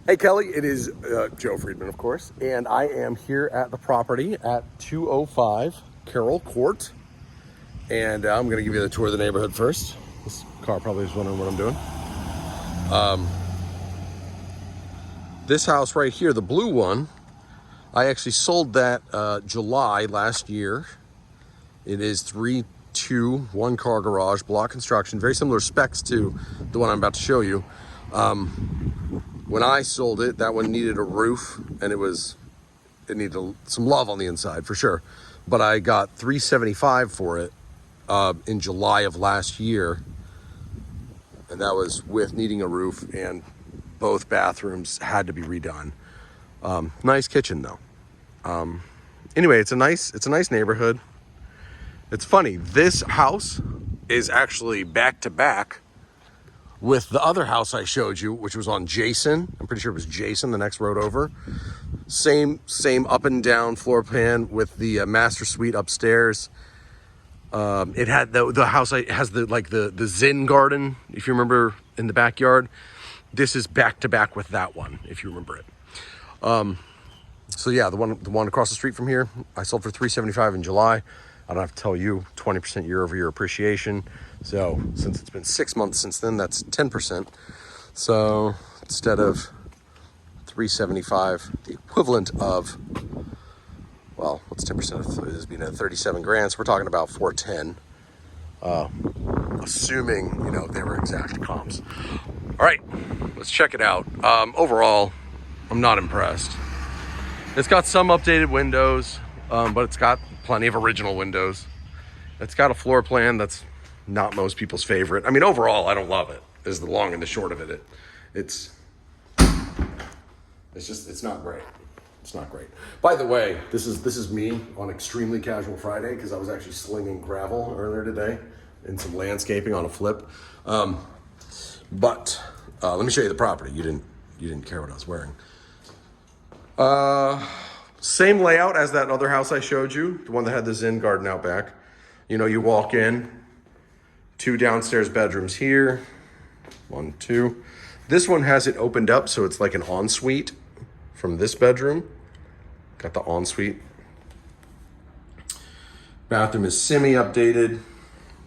Hey Kelly, it is Joe Friedman, of course, and I am here at the property at 205 Carole Court, and I'm going to give you the tour of the neighborhood first. This car probably is wondering what I'm doing. This house right here, the blue one, I actually sold that July last year. It is 3-2, one car garage, block construction, very similar specs to the one I'm about to show you. When I sold it, that one needed a roof, and it needed some love on the inside for sure. But I got $375 for it in July of last year, and that was with needing a roof, and both bathrooms had to be redone. Nice kitchen though. Anyway, it's a nice neighborhood. It's funny. This house is actually back to back with the other house I showed you, which was on Jason. I'm pretty sure it was Jason, the next road over. Same up and down floor plan with the master suite upstairs. It had the house has the Zen garden, if you remember, in the backyard. This is back to back with that one, if you remember it. So yeah, the one across the street from here, I sold for $375 in July. I don't have to tell you, 20% year-over-year appreciation. So since it's been 6 months since then, that's 10%. So instead of $375, the equivalent of, well, what's 10% of this being at 37 grand? So we're talking about $410, assuming, they were exact comps. All right, let's check it out. Overall, I'm not impressed. It's got some updated windows, but it's got plenty of original windows. It's got a floor plan that's not most people's favorite. I mean, overall, I don't love it, is the long and the short of it. It's not great. It's not great. By the way, this is me on extremely casual Friday, because I was actually slinging gravel earlier today and some landscaping on a flip. But let me show you the property. You didn't care what I was wearing. Same layout as that other house I showed you, the one that had the Zen garden out back. You walk in, 2 downstairs bedrooms here, 1, 2. This one has it opened up, so it's like an ensuite from this bedroom. Got the ensuite. Bathroom is semi-updated,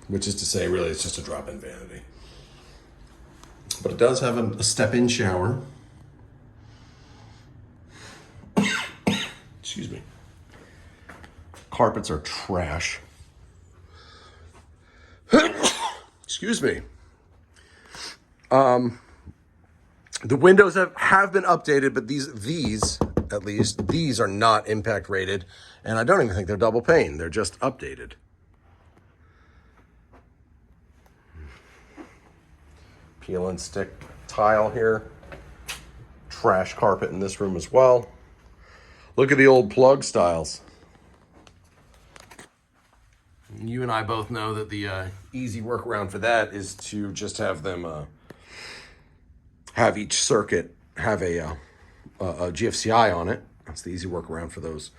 which is to say, really, it's just a drop-in vanity. But it does have a step-in shower. Excuse me. Carpets are trash. Excuse me. The windows have been updated, but these are not impact rated, and I don't even think they're double pane. They're just updated. Peel and stick tile here. Trash carpet in this room as well. Look at the old plug styles. You and I both know that the easy workaround for that is to just have them have each circuit have a GFCI on it. That's the easy workaround for those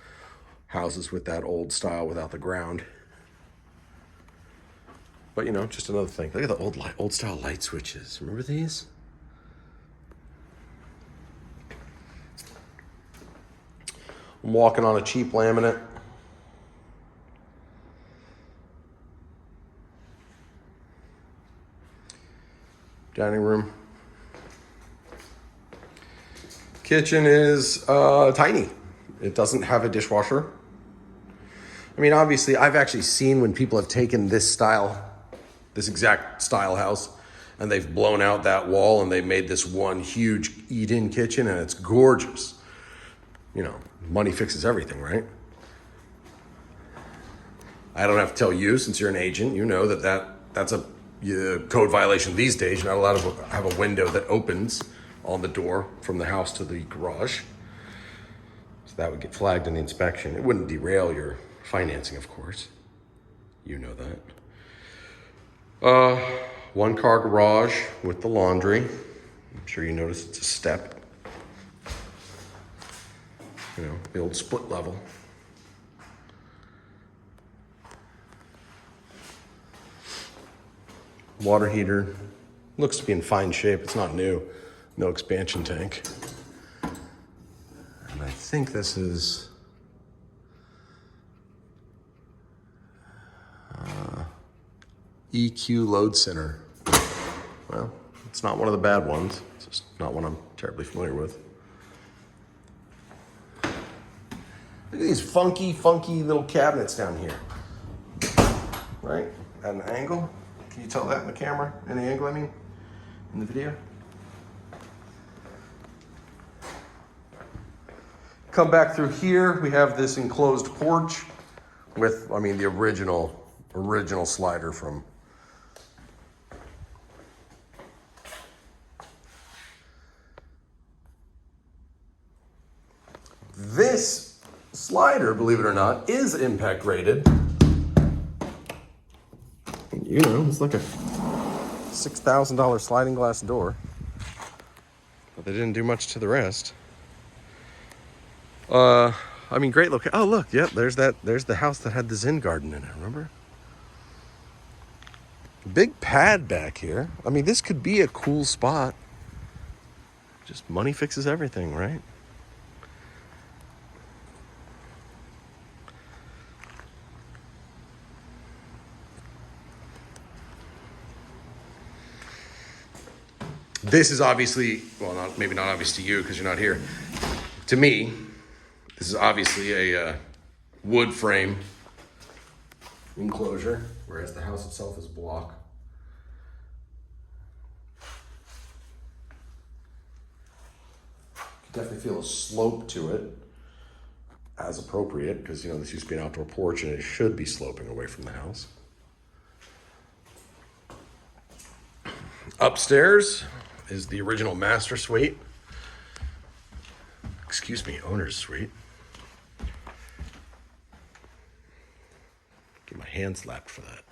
houses with that old style without the ground. But just another thing. Look at the old style light switches. Remember these? I'm walking on a cheap laminate. Dining room. Kitchen is tiny. It doesn't have a dishwasher. I mean, obviously, I've actually seen when people have taken this exact style house, and they've blown out that wall and they've made this one huge eat-in kitchen, and it's gorgeous. Money fixes everything, right? I don't have to tell you, since you're an agent, that's a code violation these days. You're not allowed to have a window that opens on the door from the house to the garage. So that would get flagged in the inspection. It wouldn't derail your financing, of course. You know that. 1 car garage with the laundry. I'm sure you noticed it's a step. The old split level. Water heater. Looks to be in fine shape. It's not new. No expansion tank. And I think this is EQ Load Center. Well, it's not one of the bad ones. It's just not one I'm terribly familiar with. Look at these funky little cabinets down here. Right? At an angle. Can you tell that in the camera? In the angle, I mean? In the video? Come back through here. We have this enclosed porch with, I mean, the original slider from this slider, believe it or not, is impact rated. You know, it's like a $6,000 sliding glass door, but they didn't do much to the rest. I mean, great location. Oh, look, yep, there's the house that had the Zen garden in it, remember? Big pad back here. I mean, this could be a cool spot. Just money fixes everything, right? This is obviously, well, maybe not obvious to you because you're not here. To me, this is obviously a wood frame enclosure, whereas the house itself is block. You can definitely feel a slope to it, as appropriate, because you know this used to be an outdoor porch and it should be sloping away from the house. Upstairs is the original master suite. Excuse me, owner's suite. Get my hand slapped for that.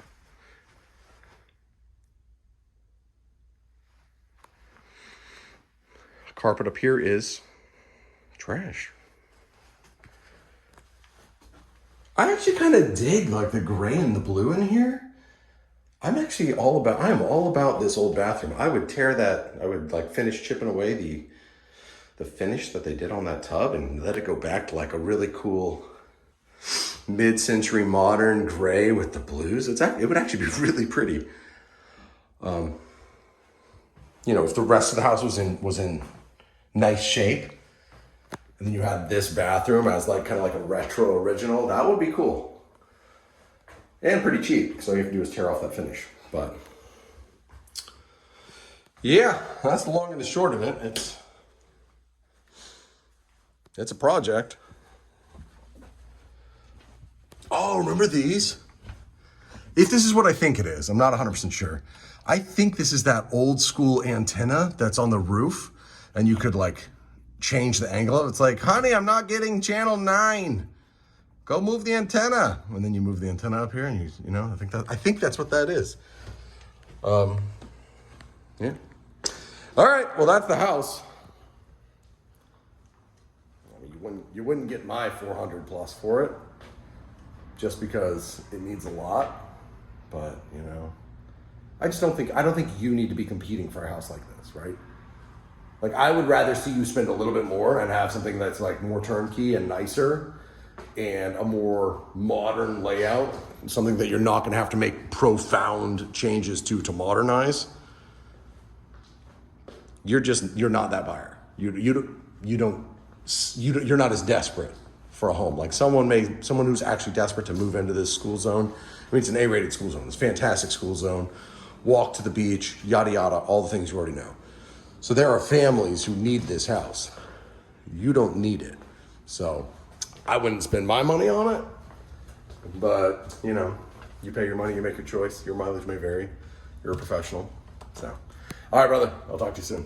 Carpet up here is trash. I actually kind of dig like the gray and the blue in here. I am all about this old bathroom. I would tear that, I would like finish chipping away the finish that they did on that tub and let it go back to like a really cool mid-century modern gray with the blues. It would actually be really pretty. You know, if the rest of the house was in nice shape, and then you had this bathroom as like kind of like a retro original, that would be cool. And pretty cheap, so all you have to do is tear off that finish. But yeah, that's the long and the short of it. It's a project. Oh, remember these? If this is what I think it is, I'm not 100% sure. I think this is that old school antenna that's on the roof, and you could like change the angle of it. It's like, honey, I'm not getting channel 9. Go move the antenna. And then you move the antenna up here and you know, I think that's what that is. Yeah. All right, well, that's the house. I mean, you wouldn't get my 400 plus for it just because it needs a lot, but you know, I don't think you need to be competing for a house like this, right? Like I would rather see you spend a little bit more and have something that's like more turnkey and nicer and a more modern layout, something that you're not going to have to make profound changes to modernize. You're not that buyer. You're not as desperate for a home. Like someone who's actually desperate to move into this school zone. I mean, it's an A-rated school zone. It's a fantastic school zone. Walk to the beach, yada yada, all the things you already know. So there are families who need this house. You don't need it. So I wouldn't spend my money on it, but you know, you pay your money, you make your choice. Your mileage may vary. You're a professional. So, all right, brother, I'll talk to you soon.